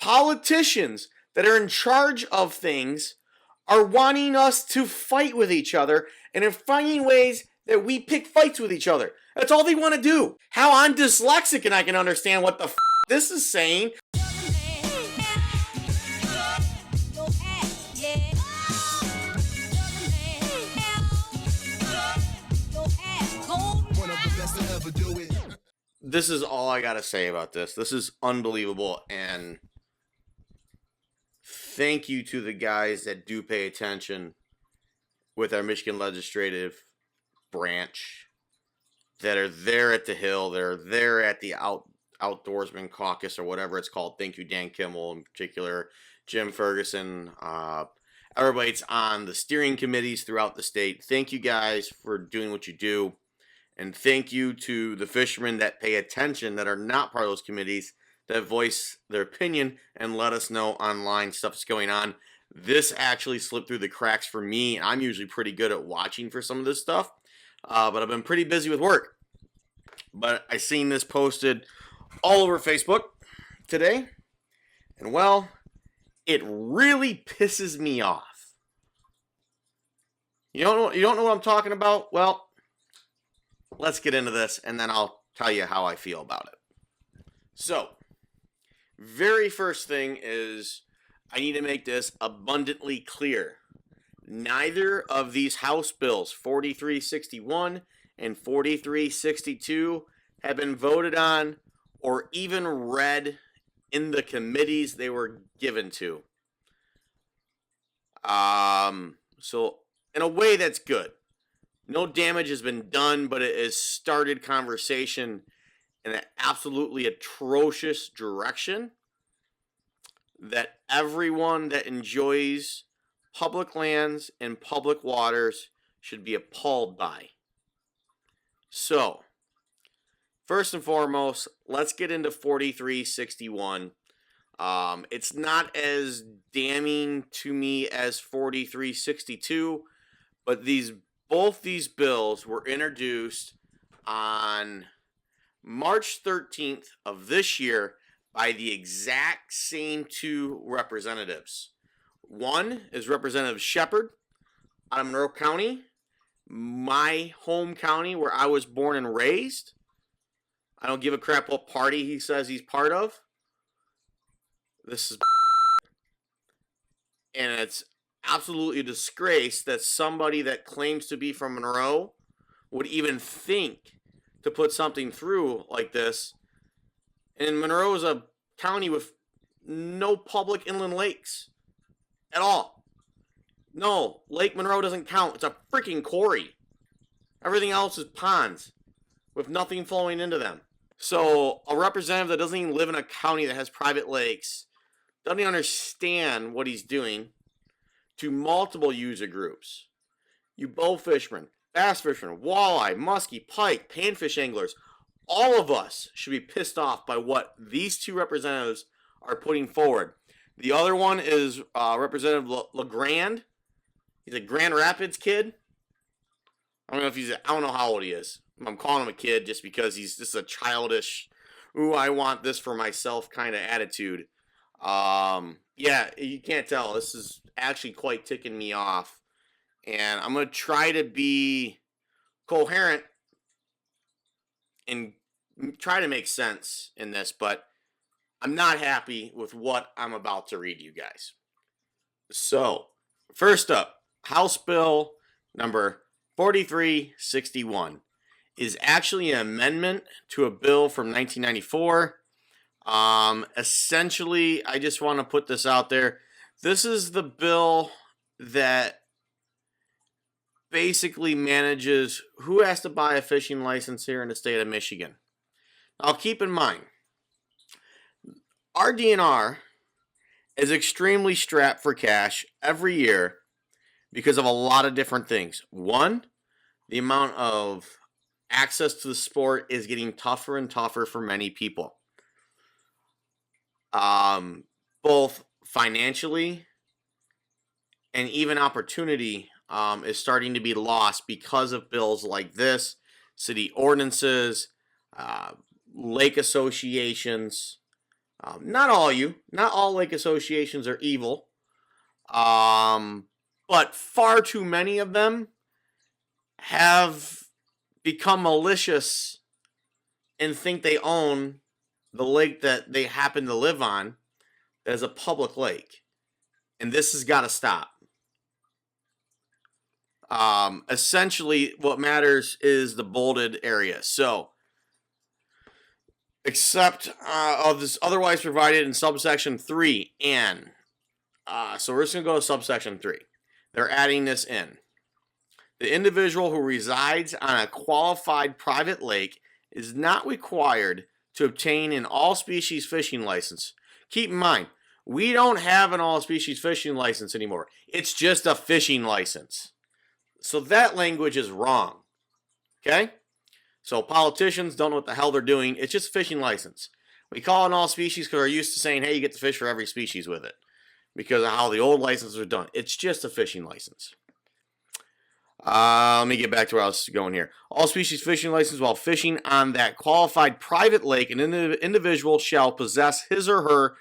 politicians that are in charge of things are wanting us to fight with each other and are finding ways that we pick fights with each other. That's all they want to do. How I'm dyslexic and I can understand what the this is saying. This is all I gotta say about this. This is unbelievable, and thank you to the guys that do pay attention with our Michigan legislative branch, that are there at the Hill, that are there at the Outdoorsman Caucus or whatever it's called. Thank you, Dan Kimmel in particular, Jim Ferguson, everybody's on the steering committees throughout the state. Thank you guys for doing what you do. And thank you to the fishermen that pay attention, that are not part of those committees, that voice their opinion and let us know online stuff's going on. This actually slipped through the cracks for me. I'm usually pretty good at watching for some of this stuff, but I've been pretty busy with work. But I seen this posted all over Facebook today, and well, it really pisses me off. You don't know what I'm talking about? Well, let's get into this, and then I'll tell you how I feel about it. So, very first thing is, I need to make this abundantly clear. Neither of these House bills, 4361 and 4362, have been voted on or even read in the committees they were given to. So, in a way, that's good. No damage has been done, but it has started conversation in an absolutely atrocious direction that everyone that enjoys public lands and public waters should be appalled by. So, first and foremost, let's get into 4361. It's not as damning to me as 4362, but both these bills were introduced on March 13th of this year by the exact same two representatives. One is Representative Sheppard out of Monroe County, my home county where I was born and raised. I don't give a crap what party he says he's part of. This is and it's absolutely a disgrace that somebody that claims to be from Monroe would even think to put something through like this. And Monroe is a county with no public inland lakes at all. No, Lake Monroe doesn't count. It's a freaking quarry. Everything else is ponds with nothing flowing into them. So a representative that doesn't even live in a county that has private lakes doesn't even understand what he's doing to multiple user groups. You bow fishermen, bass fishermen, walleye, muskie, pike, panfish anglers, all of us should be pissed off by what these two representatives are putting forward. The other one is Representative LaGrand. He's a Grand Rapids kid. I don't know how old he is. I'm calling him a kid just because he's just a childish, ooh, I want this for myself kind of attitude. Yeah, you can't tell. This is actually quite ticking me off. And I'm going to try to be coherent and try to make sense in this, but I'm not happy with what I'm about to read you guys. So, first up, House Bill number 4361 is actually an amendment to a bill from 1994. Essentially, I just want to put this out there. This is the bill that basically manages who has to buy a fishing license here in the state of Michigan. Now, keep in mind, our DNR is extremely strapped for cash every year because of a lot of different things. One, the amount of access to the sport is getting tougher and tougher for many people. Both financially and even opportunity is starting to be lost because of bills like this, city ordinances, lake associations, Not all lake associations are evil, but far too many of them have become malicious and think they own the lake that they happen to live on as a public lake. And this has got to stop. Essentially, what matters is the bolded area. So, except of this otherwise provided in subsection 3 and. So we're just going to go to subsection 3. They're adding this in. The individual who resides on a qualified private lake is not required to obtain an all-species fishing license. Keep in mind, we don't have an all-species fishing license anymore. It's just a fishing license. So that language is wrong. Okay? So politicians don't know what the hell they're doing. It's just a fishing license. We call it an all-species because we're used to saying, hey, you get to fish for every species with it, because of how the old licenses are done. It's just a fishing license. Let me get back to where I was going here. All species fishing license while fishing on that qualified private lake, an individual shall possess his or her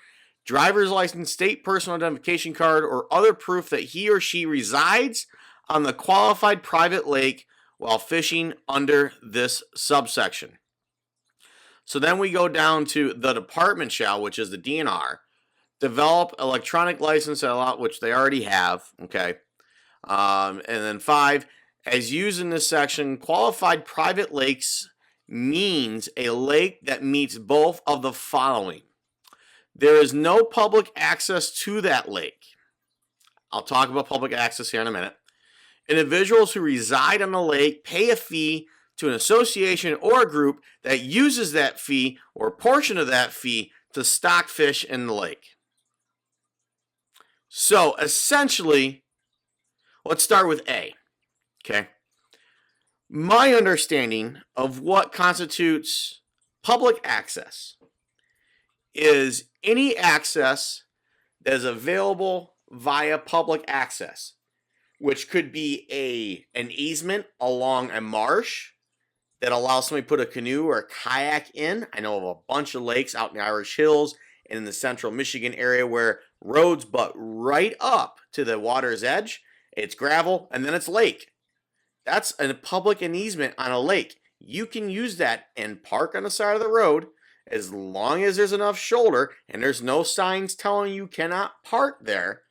driver's license, state personal identification card, or other proof that he or she resides on the qualified private lake while fishing under this subsection. So then we go down to the department shall, which is the DNR, develop electronic license, which they already have, okay? And then 5, as used in this section, qualified private lakes means a lake that meets both of the following. There is no public access to that lake. I'll talk about public access here in a minute. Individuals who reside on the lake pay a fee to an association or a group that uses that fee or a portion of that fee to stock fish in the lake. So essentially, let's start with A, okay? My understanding of what constitutes public access is any access that is available via public access, which could be an easement along a marsh that allows somebody to put a canoe or a kayak in. I know of a bunch of lakes out in the Irish Hills and in the central Michigan area where roads butt right up to the water's edge. It's gravel, and then it's lake. That's a public easement on a lake. You can use that and park on the side of the road as long as there's enough shoulder and there's no signs telling you cannot park there.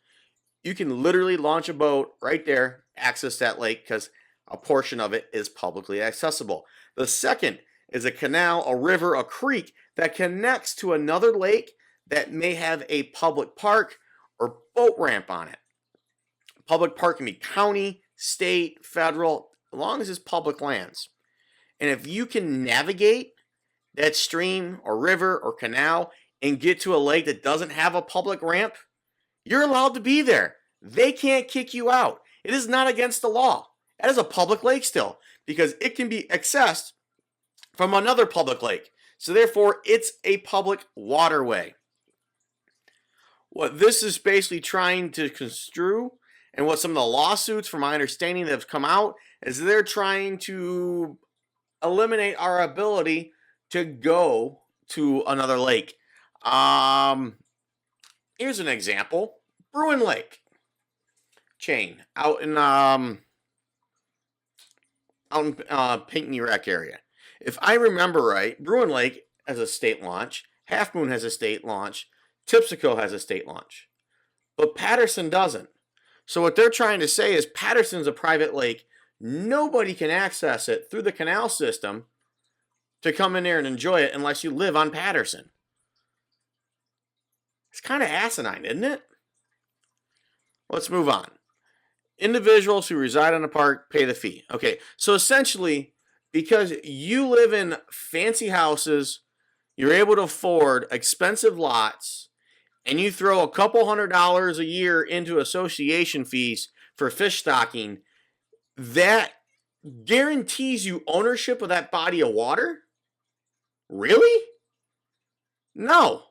You can literally launch a boat right there, access that lake, because a portion of it is publicly accessible. The second is a canal, a river, a creek that connects to another lake that may have a public park or boat ramp on it. Public park can be county, state, federal, as long as it's public lands. And if you can navigate that stream or river or canal and get to a lake that doesn't have a public ramp, you're allowed to be there. They can't kick you out. It is not against the law. That is a public lake still, because it can be accessed from another public lake. So therefore, it's a public waterway. What this is basically trying to construe, and what some of the lawsuits, from my understanding, that have come out, is they're trying to eliminate our ability to go to another lake. Here's an example. Bruin Lake chain out in Pinckney Rec area. If I remember right, Bruin Lake has a state launch, Half Moon has a state launch, Tipsico has a state launch, but Patterson doesn't. So what they're trying to say is Patterson's a private lake. Nobody can access it through the canal system to come in there and enjoy it unless you live on Patterson. It's kind of asinine, isn't it? Let's move on. Individuals who reside on a park pay the fee. Okay, so essentially, because you live in fancy houses, you're able to afford expensive lots, and you throw a couple $100s a year into association fees for fish stocking, that guarantees you ownership of that body of water? Really? No.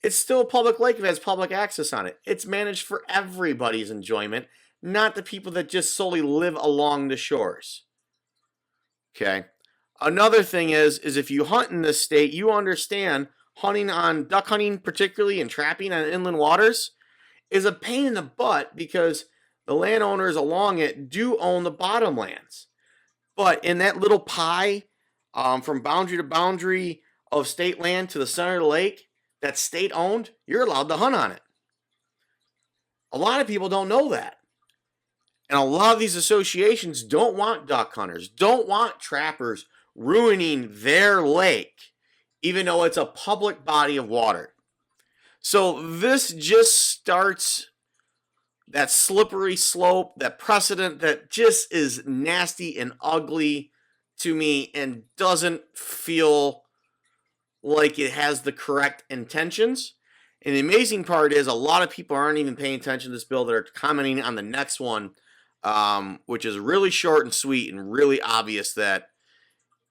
It's still a public lake if it has public access on it. It's managed for everybody's enjoyment, not the people that just solely live along the shores. Okay. Another thing is if you hunt in this state, you understand hunting on duck hunting, particularly, and trapping on inland waters, is a pain in the butt because the landowners along it do own the bottomlands. But in that little pie, from boundary to boundary of state land to the center of the lake, that's state owned, you're allowed to hunt on it. A lot of people don't know that. And a lot of these associations don't want duck hunters, don't want trappers ruining their lake, even though it's a public body of water. So this just starts that slippery slope, that precedent that just is nasty and ugly to me and doesn't feel like it has the correct intentions. And the amazing part is a lot of people aren't even paying attention to this bill that are commenting on the next one, which is really short and sweet and really obvious that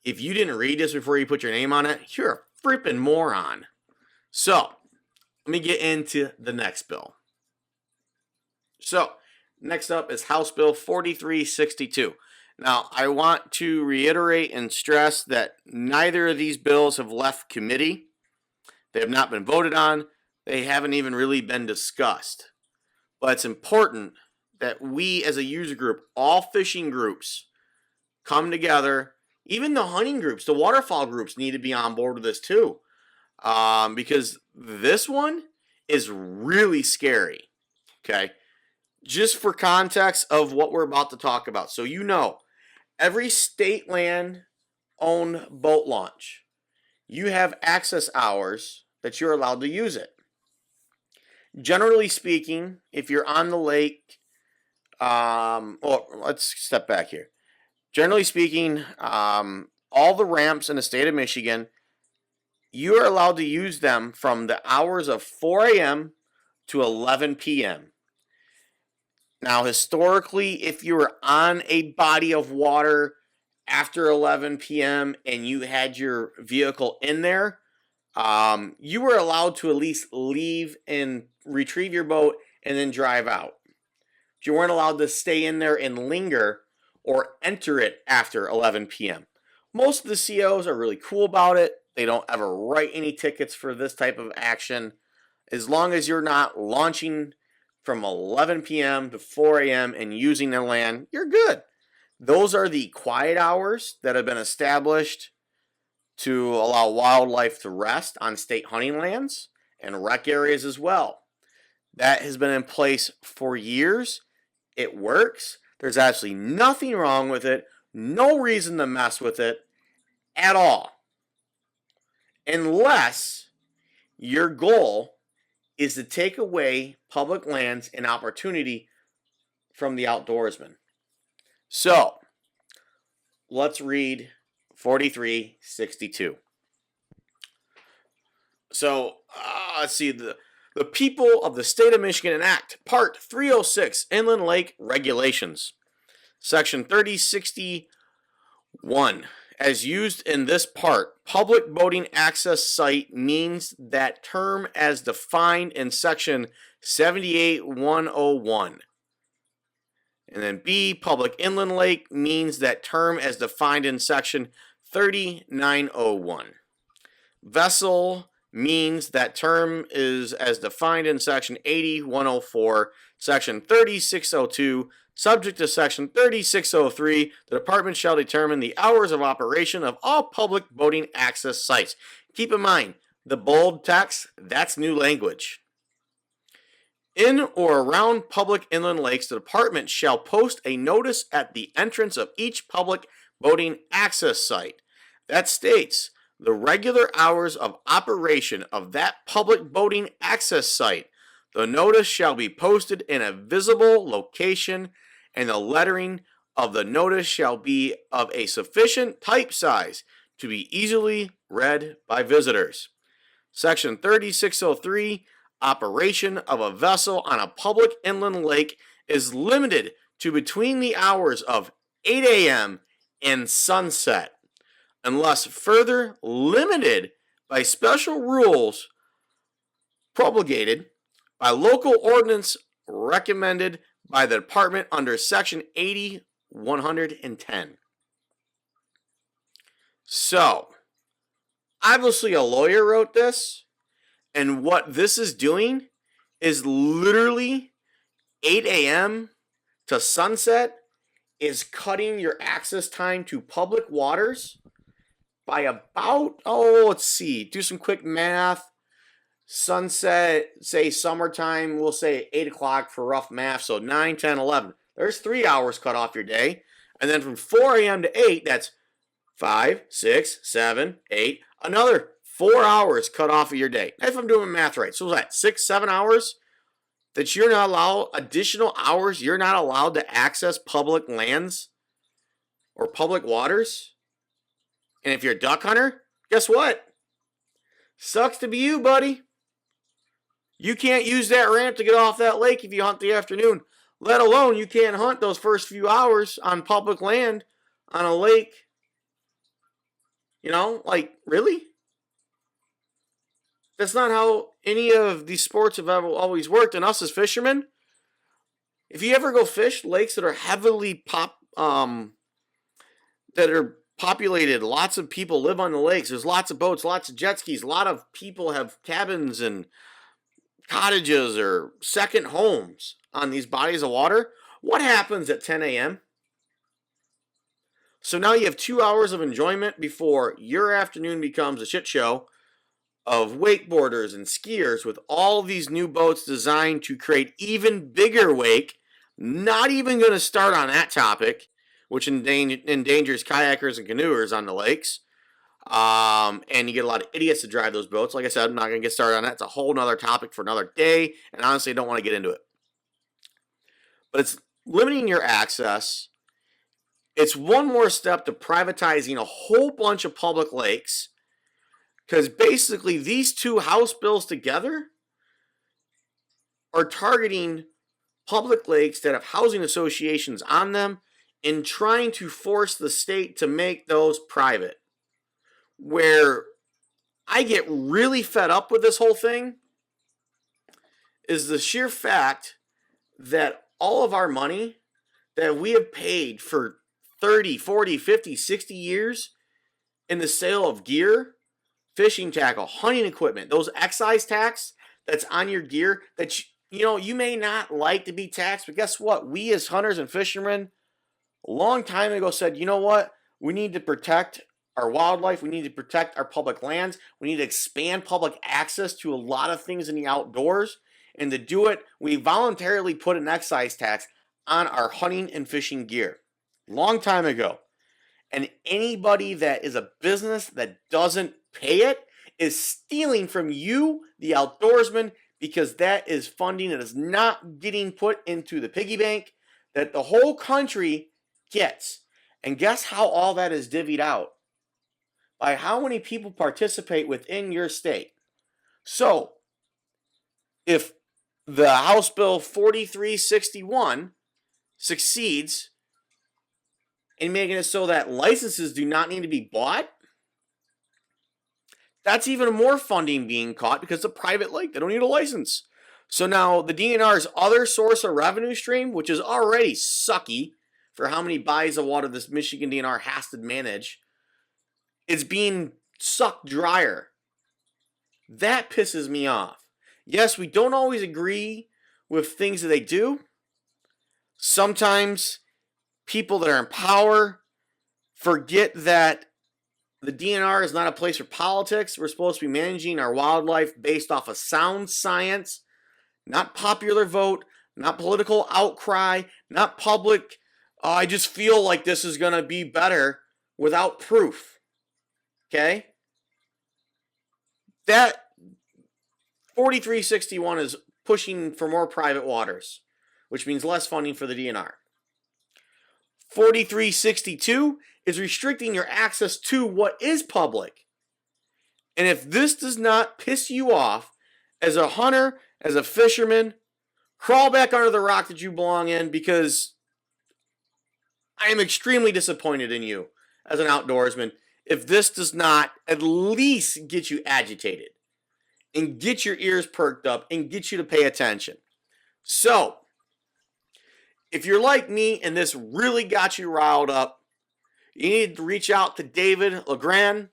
if you didn't read this before you put your name on it, you're a frippin' moron. So, let me get into the next bill. So, next up is House Bill 4362. Now, I want to reiterate and stress that neither of these bills have left committee. They have not been voted on. They haven't even really been discussed. But it's important that we as a user group, all fishing groups, come together. Even the hunting groups, the waterfowl groups need to be on board with this too. Because this one is really scary. Okay? Just for context of what we're about to talk about. So you know, every state land owned boat launch, you have access hours that you're allowed to use it. Generally speaking, if you're on the lake, let's step back here. Generally speaking, all the ramps in the state of Michigan, you are allowed to use them from the hours of 4 a.m. to 11 p.m. Now, historically, if you were on a body of water after 11 p.m. and you had your vehicle in there, you were allowed to at least leave and retrieve your boat and then drive out. But you weren't allowed to stay in there and linger or enter it after 11 p.m. Most of the COs are really cool about it. They don't ever write any tickets for this type of action. As long as you're not launching from 11 p.m. to 4 a.m. and using the land, you're good. Those are the quiet hours that have been established to allow wildlife to rest on state hunting lands and rec areas as well. That has been in place for years. It works. There's absolutely nothing wrong with it. No reason to mess with it at all. Unless your goal is to take away public lands and opportunity from the outdoorsman. So, let's read 4362. So, let's see. The people of the state of Michigan enact Part 306 Inland Lake Regulations. Section 3061. As used in this part, public boating access site means that term as defined in Section 78101. And then B, public inland lake means that term as defined in Section 3901. Vessel means that term is as defined in Section 8104, Section 3602, subject to Section 3603, the department shall determine the hours of operation of all public boating access sites. Keep in mind, the bold text, that's new language. In or around public inland lakes, the department shall post a notice at the entrance of each public boating access site that states the regular hours of operation of that public boating access site. The notice shall be posted in a visible location, and the lettering of the notice shall be of a sufficient type size to be easily read by visitors. Section 3603, operation of a vessel on a public inland lake is limited to between the hours of 8 a.m. and sunset, unless further limited by special rules promulgated by local ordinance recommended by the department under Section 8110. So, Obviously, a lawyer wrote this, and what this is doing is literally 8 a.m. to sunset is cutting your access time to public waters by about, let's see, do some quick math. Sunset, say summertime, we'll say 8 o'clock for rough math, so 9, 10, 11. There's 3 hours cut off your day. And then from 4 a.m. to 8, that's 5, 6, 7, 8. Another 4 hours cut off of your day. If I'm doing math right. So what's that? 6, 7 hours that you're not allowed, additional hours you're not allowed to access public lands or public waters. And if you're a duck hunter, guess what? Sucks to be you, buddy. You can't use that ramp to get off that lake if you hunt the afternoon. Let alone you can't hunt those first few hours on public land on a lake. You know, like, really? That's not how any of these sports have ever always worked. And us as fishermen, if you ever go fish lakes that are heavily that are populated, lots of people live on the lakes. There's lots of boats, lots of jet skis. A lot of people have cabins and cottages or second homes on these bodies of water. What happens at 10 a.m.? So now you have 2 hours of enjoyment before your afternoon becomes a shit show of wakeboarders and skiers with all these new boats designed to create even bigger wake. Not even going to start on that topic, which endangers kayakers and canoers on the lakes. And you get a lot of idiots to drive those boats. Like I said, I'm not going to get started on that. It's a whole nother topic for another day. And honestly, I don't want to get into it. But it's limiting your access. It's one more step to privatizing a whole bunch of public lakes. Because basically, these two House bills together are targeting public lakes that have housing associations on them and trying to force the state to make those private. Where I get really fed up with this whole thing is the sheer fact that all of our money that we have paid for 30, 40, 50, 60 years in the sale of gear, fishing tackle, hunting equipment, those excise tax that's on your gear that you may not like to be taxed, but guess what? We as hunters and fishermen a long time ago said, you know what? We need to protect our wildlife. We need to protect our public lands. We need to expand public access to a lot of things in the outdoors. And to do it, we voluntarily put an excise tax on our hunting and fishing gear. Long time ago. And anybody that is a business that doesn't pay it is stealing from you, the outdoorsman, because that is funding that is not getting put into the piggy bank that the whole country gets. And guess how all that is divvied out? By how many people participate within your state. So, if the House Bill 4361 succeeds in making it so that licenses do not need to be bought, that's even more funding being caught because it's a private lake. They don't need a license. So now the DNR's other source of revenue stream, which is already sucky for how many bodies of water this Michigan DNR has to manage, is being sucked drier. That pisses me off. Yes, we don't always agree with things that they do. Sometimes people that are in power forget that the DNR is not a place for politics. We're supposed to be managing our wildlife based off of sound science, not popular vote, not political outcry, not public, I just feel like this is going to be better without proof. Okay? That 4361 is pushing for more private waters, which means less funding for the DNR. 4362 is restricting your access to what is public. And if this does not piss you off as a hunter, as a fisherman, crawl back under the rock that you belong in, because I am extremely disappointed in you as an outdoorsman if this does not at least get you agitated and get your ears perked up and get you to pay attention. So, if you're like me and this really got you riled up, you need to reach out to David LaGrand.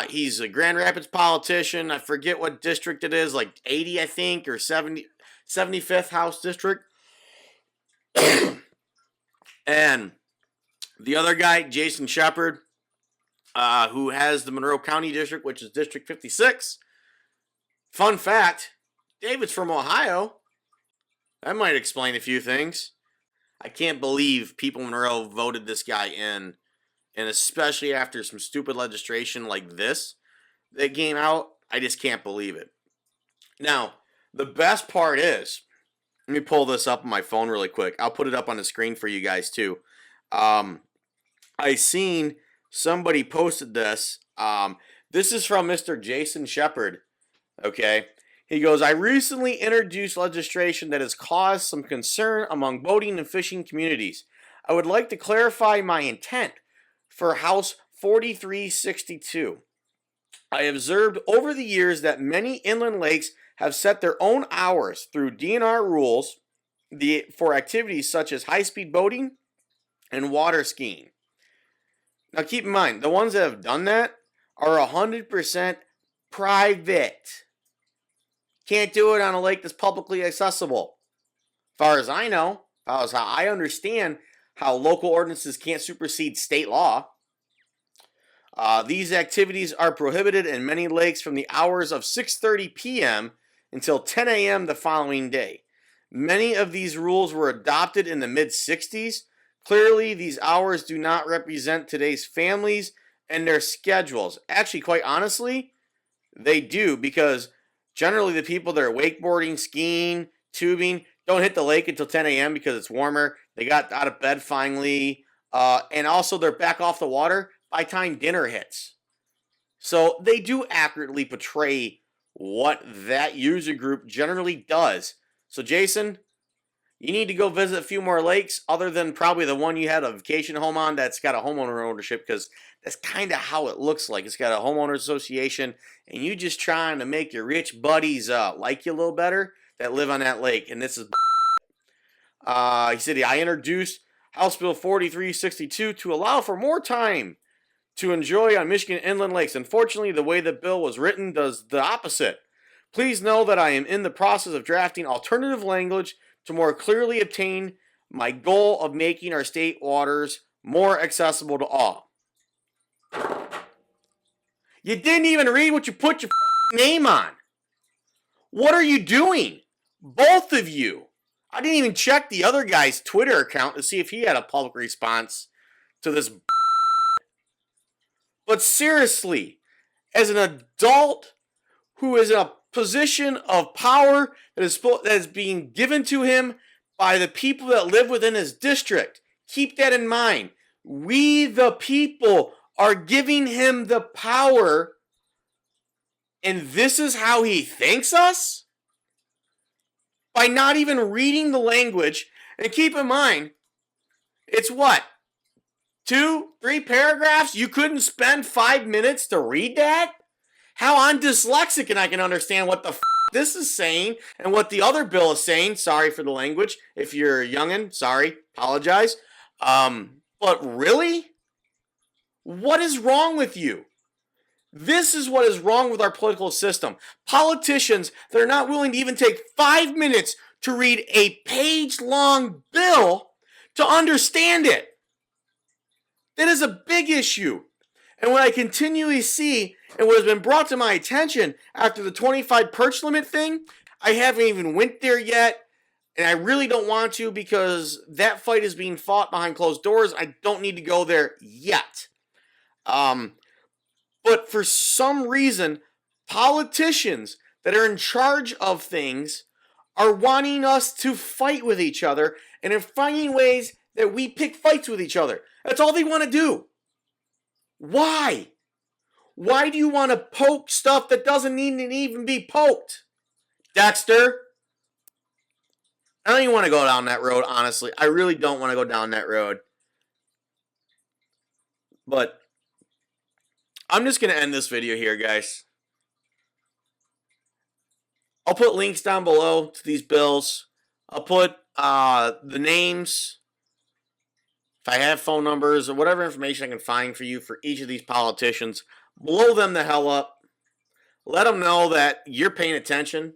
He's a Grand Rapids politician. I forget what district it is, like 80, I think, or 70, 75th House District. And the other guy, Jason Sheppard, who has the Monroe County District, which is District 56. Fun fact, David's from Ohio. That might explain a few things. I can't believe people in Monroe voted this guy in, and especially after some stupid legislation like this that came out, I just can't believe it. Now, the best part is, let me pull this up on my phone really quick. I'll put it up on the screen for you guys too. I seen somebody posted this. This is from Mr. Jason Sheppard. Okay. He goes, I recently introduced legislation that has caused some concern among boating and fishing communities. I would like to clarify my intent for House 4362. I observed over the years that many inland lakes have set their own hours through DNR rules for activities such as high-speed boating and water skiing. Now keep in mind, the ones that have done that are 100% private. Can't do it on a lake that's publicly accessible. As far as I know, as how I understand how local ordinances can't supersede state law. These activities are prohibited in many lakes from the hours of 6:30 p.m. until 10 a.m. the following day. Many of these rules were adopted in the mid-60s. Clearly, these hours do not represent today's families and their schedules. Actually, quite honestly, they do, because generally the people that are wakeboarding, skiing, tubing, don't hit the lake until 10 a.m. because it's warmer. They got out of bed finally. And also they're back off the water by time dinner hits. So they do accurately portray what that user group generally does. So Jason, you need to go visit a few more lakes other than probably the one you had a vacation home on that's got a homeowner ownership, because that's kind of how it looks like. It's got a homeowner association, and you just trying to make your rich buddies like you a little better that live on that lake. And this is he said, I introduced House Bill 4362 to allow for more time to enjoy on Michigan inland lakes. Unfortunately, the way the bill was written does the opposite. Please know that I am in the process of drafting alternative language to more clearly obtain my goal of making our state waters more accessible to all. You didn't even read what you put your name on. What are you doing? Both of you. I didn't even check the other guy's Twitter account to see if he had a public response to this. But seriously, as an adult who is in a position of power that is being given to him by the people that live within his district, keep that in mind. We, the people, are giving him the power, and this is how he thanks us? By not even reading the language. And keep in mind, it's what? 2-3 paragraphs? You couldn't spend 5 minutes to read that? How I'm dyslexic and I can understand what the this is saying and what the other bill is saying. Sorry for the language. If you're a youngin', sorry, apologize. But really? What is wrong with you? This is what is wrong with our political system. Politicians that are not willing to even take 5 minutes to read a page-long bill to understand it. That is a big issue. And what I continually see, and what has been brought to my attention after the 25 perch limit thing, I haven't even went there yet, and I really don't want to, because that fight is being fought behind closed doors. I don't need to go there yet. But for some reason, politicians that are in charge of things are wanting us to fight with each other, and are finding ways that we pick fights with each other. That's all they want to do. Why? Why do you want to poke stuff that doesn't need to even be poked? Dexter, I don't even want to go down that road, honestly. I really don't want to go down that road. But I'm just going to end this video here, guys. I'll put links down below to these bills. I'll put the names, if I have phone numbers or whatever information I can find for you for each of these politicians blow them the hell up. Let them know that you're paying attention.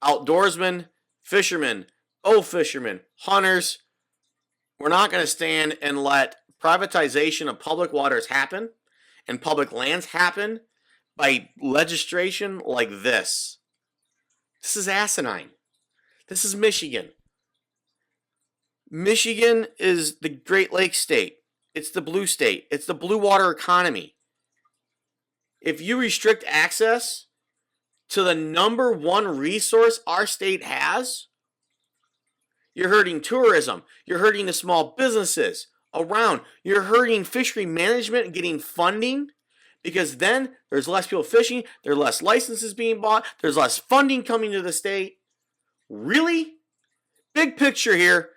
Outdoorsmen, fishermen, fishermen, hunters, we're not going to stand and let privatization of public waters happen and public lands happen by legislation like this. This is asinine. This is Michigan. Michigan is the Great Lakes state. It's the blue state. It's the blue water economy. If you restrict access to the number one resource our state has, you're hurting tourism. You're hurting the small businesses around. You're hurting fishery management and getting funding, because then there's less people fishing. There's less licenses being bought. There's less funding coming to the state. Really? Big picture here.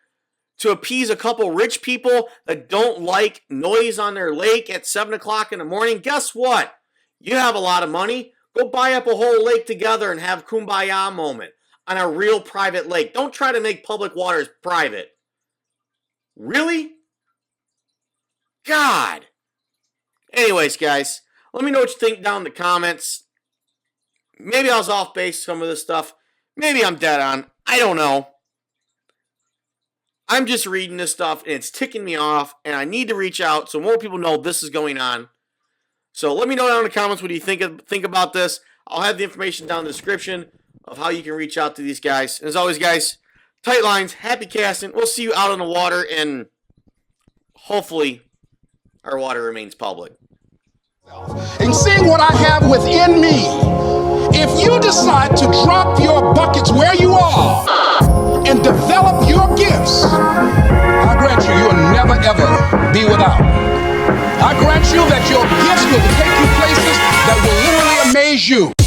To appease a couple rich people that don't like noise on their lake at 7 o'clock in the morning, guess what? You have a lot of money. Go buy up a whole lake together and have kumbaya moment on a real private lake. Don't try to make public waters private. Really? God. Anyways, guys, let me know what you think down in the comments. Maybe I was off base some of this stuff. Maybe I'm dead on. I don't know. I'm just reading this stuff and it's ticking me off, and I need to reach out so more people know this is going on. So let me know down in the comments what you think about this. I'll have the information down in the description of how you can reach out to these guys. And as always, guys, tight lines, happy casting. We'll see you out on the water, and hopefully our water remains public. And seeing what I have within me, if you decide to drop your buckets where you are and develop your gifts, I grant you, you'll never ever be without. I grant you that your gifts will take you places that will literally amaze you.